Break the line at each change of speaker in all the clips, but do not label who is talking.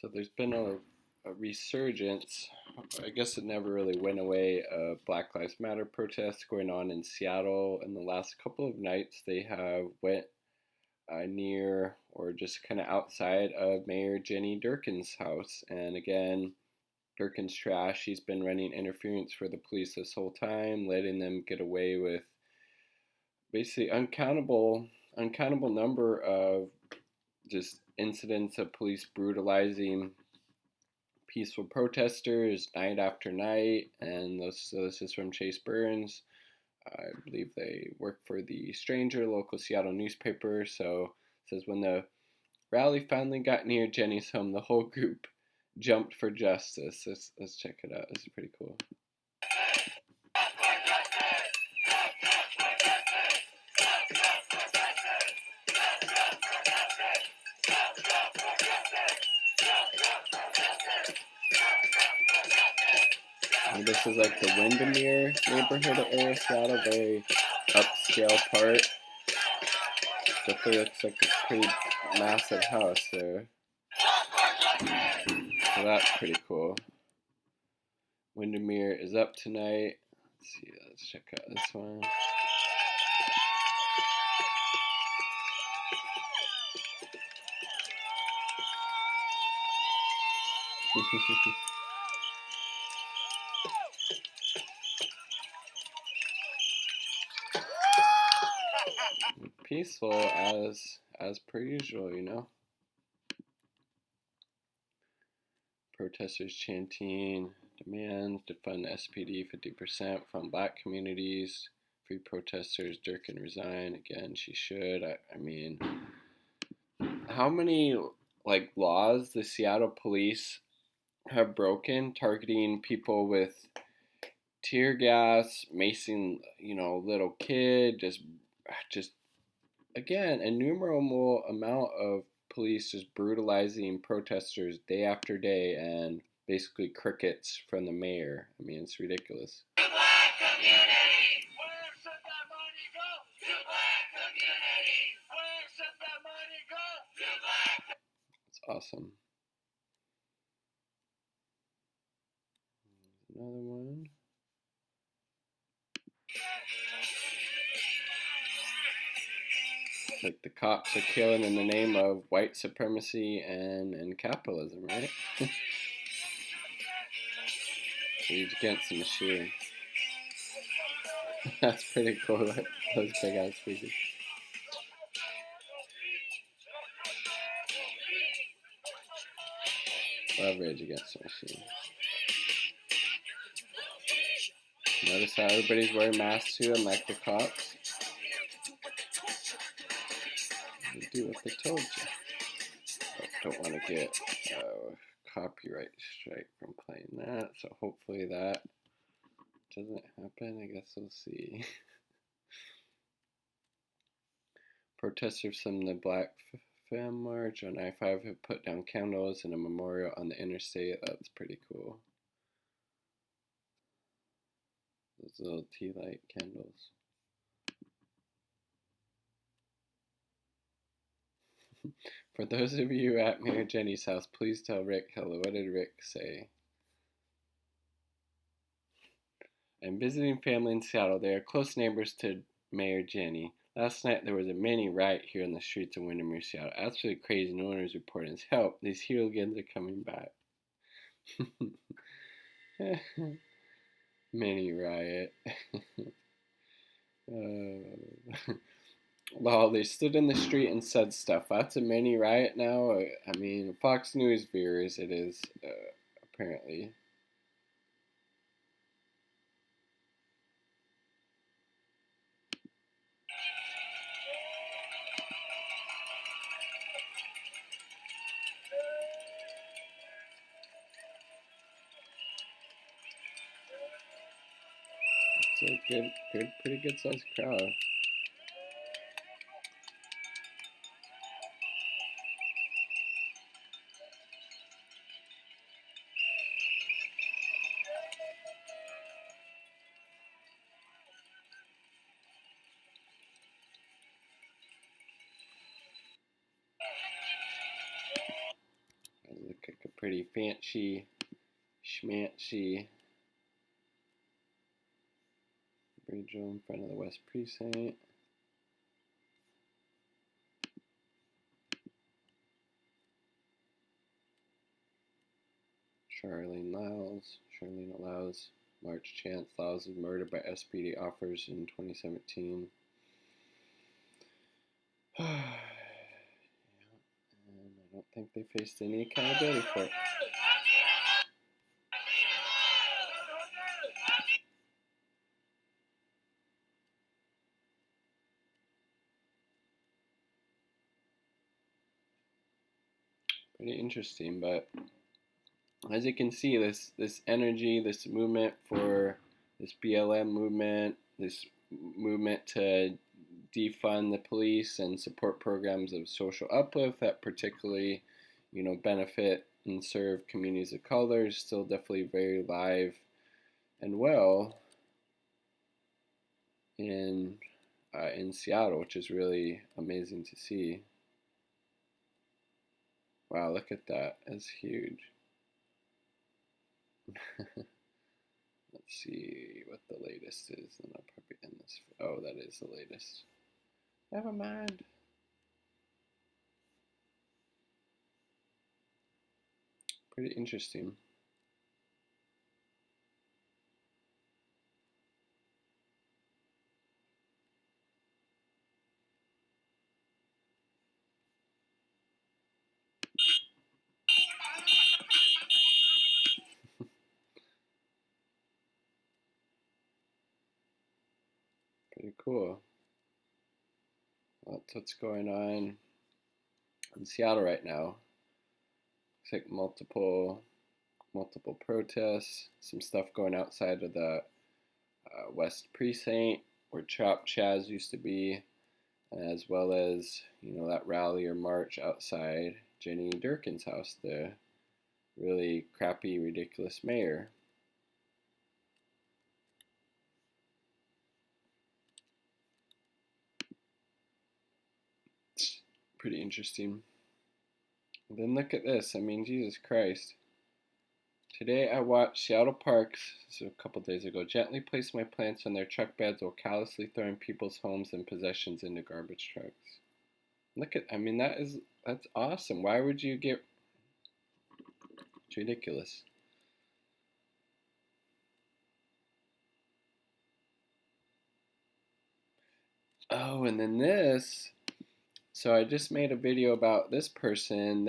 So there's been a resurgence. I guess it never really went away. Black Lives Matter protests going on in Seattle. In the last couple of nights, they have went near or just kind of outside of Mayor Jenny Durkan's house. And again, Durkan's trash. He's been running interference for the police this whole time, letting them get away with basically uncountable number of just incidents of police brutalizing peaceful protesters night after night. And this is from Chase Burns. I believe they work for the Stranger, local Seattle newspaper. So it says when the rally finally got near Jenny's home, the whole group jumped for justice. Let's check it out. This is pretty cool. And this is like the Windermere neighborhood area of Seattle, very upscale part. Definitely looks like a pretty massive house there. So that's pretty cool. Windermere is up tonight. Let's see, let's check out this one. Peaceful as per usual, you know. Protesters chanting demands to fund SPD 50% from black communities. Free protesters, Durkan resign. Again, she should. I mean, how many like laws the Seattle police have broken, targeting people with tear gas, macing, little kid, just again, innumerable amount of police just brutalizing protesters day after day, and basically crickets from the mayor. I mean, it's ridiculous. To black community, where should that money go? To black community, where should that money go? To black. It's awesome. Another one. Like the cops are killing in the name of white supremacy and capitalism, right? He's against the machine. That's pretty cool, those big ass speakers. Love Rage Against the Machine. Notice how everybody's wearing masks too, unlike the cops. They do what they told you. Don't want to get copyright strike from playing that, so hopefully that doesn't happen. I guess we'll see. Protesters from the Black Femme March on I-5 have put down candles in a memorial on the interstate. That's pretty cool. Those little tea light candles. For those of you at Mayor Jenny's house, please tell Rick hello. What did Rick say? I'm visiting family in Seattle. They are close neighbors to Mayor Jenny. Last night there was a mini riot here in the streets of Windermere, Seattle. Absolutely crazy. No one was reporting his help. These hooligans are coming back. Mini riot. Lol, they stood in the street and said stuff. That's a mini riot now? I mean, Fox News viewers, it is, apparently. It's a pretty good sized crowd. It looks like a Pretty fancy, schmancy bridge in front of the West Precinct. Charlene allows March chants thousands murdered by SPD offers in 2017. And I don't think they faced any accountability for it. Pretty interesting, but as you can see, this energy, this movement for this BLM movement, this movement to defund the police and support programs of social uplift that particularly, benefit and serve communities of color is still definitely very live and well in Seattle, which is really amazing to see. Wow, look at that. That's huge. Let's see what the latest is, and I'll probably end this. Oh, that is the latest. Never mind. Pretty interesting. Pretty cool. That's what's going on in Seattle right now. Looks like multiple protests, some stuff going outside of the West Precinct where Chop Chaz used to be, as well as that rally or march outside Jenny Durkan's house, the really crappy, ridiculous mayor. It's pretty interesting. And then look at this. I mean, Jesus Christ. Today I watched Seattle Parks, this was a couple days ago, gently place my plants on their truck beds while callously throwing people's homes and possessions into garbage trucks. Look at, I mean, that's awesome. Why would you get, it's ridiculous. Oh, and then this, so I just made a video about this person.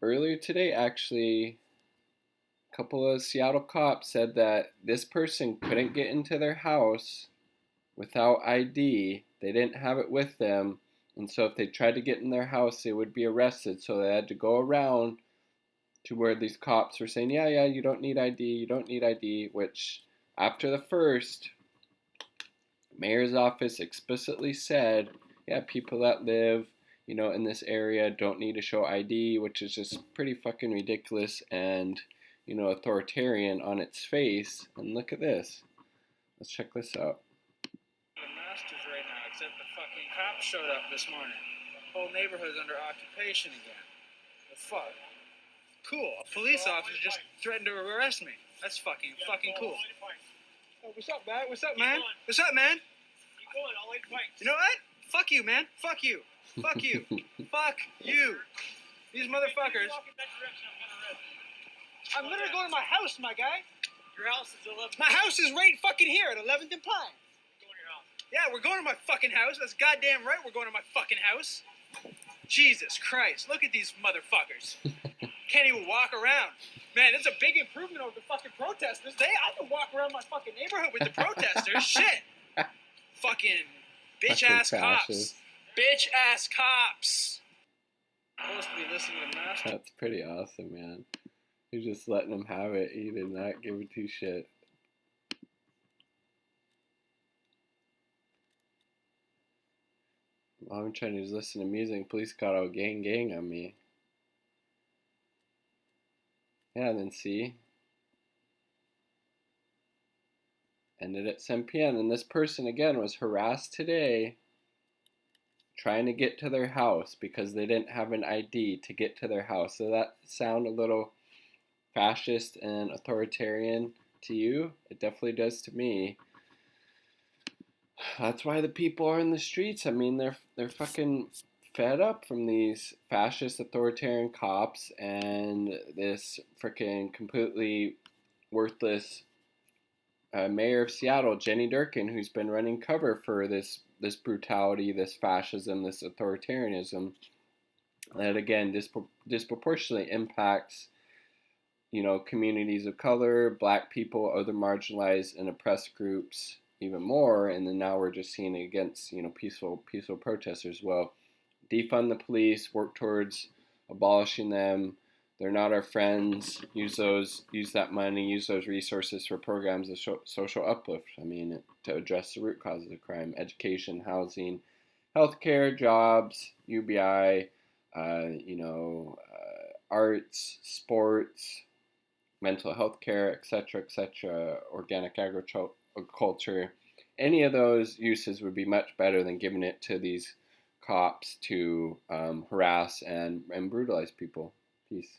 Earlier today actually, a couple of Seattle cops said that this person couldn't get into their house without ID. They didn't have it with them, and so if they tried to get in their house, they would be arrested. So they had to go around to where these cops were saying, yeah, you don't need ID, which after the first, mayor's office explicitly said, yeah, people that live, in this area don't need to show ID, which is just pretty fucking ridiculous and, authoritarian on its face. And look at this. Let's check this out.
The masters right now, except the fucking cops showed up this morning. The whole neighborhood's under occupation again. The fuck? Cool. A police officer just threatened to arrest me. That's fucking cool. Oh, what's up, man? What's up, man? What's up, man? Keep going. I'll wait fights. You know what? Fuck you, man. Fuck you. Fuck you. Fuck you. These motherfuckers. I'm literally going to my house, my guy. Your house is 11th. My house is right fucking here at 11th and Pine. You're going to your house. Yeah, we're going to my fucking house. That's goddamn right. We're going to my fucking house. Jesus Christ. Look at these motherfuckers. Can't even walk around. Man, it's a big improvement over the fucking protesters. I can walk around my fucking neighborhood with the protesters. Shit. Fucking bitch-ass cops. Bitch-ass cops. Supposed to be listening to Master.
That's pretty awesome, man. You're just letting them have it. He did not give a two shit. All I'm trying to do is listen to music. Police got all gang on me. Yeah, and then see. Ended at 7 p.m. And this person, again, was harassed today trying to get to their house because they didn't have an ID to get to their house. So that sound a little fascist and authoritarian to you? It definitely does to me. That's why the people are in the streets. I mean, they're fucking fed up from these fascist authoritarian cops and this freaking completely worthless mayor of Seattle, Jenny Durkan, who's been running cover for this brutality, this fascism, this authoritarianism that again disproportionately impacts communities of color, black people, other marginalized and oppressed groups even more. And then now we're just seeing it against peaceful protesters. Well, defund the police, work towards abolishing them. They're not our friends. Use that money, use those resources for programs of social uplift. I mean, to address the root causes of crime: education, housing, healthcare, jobs, UBI, arts, sports, mental health care, etc., organic agriculture. Any of those uses would be much better than giving it to these cops to harass and brutalize people. Peace.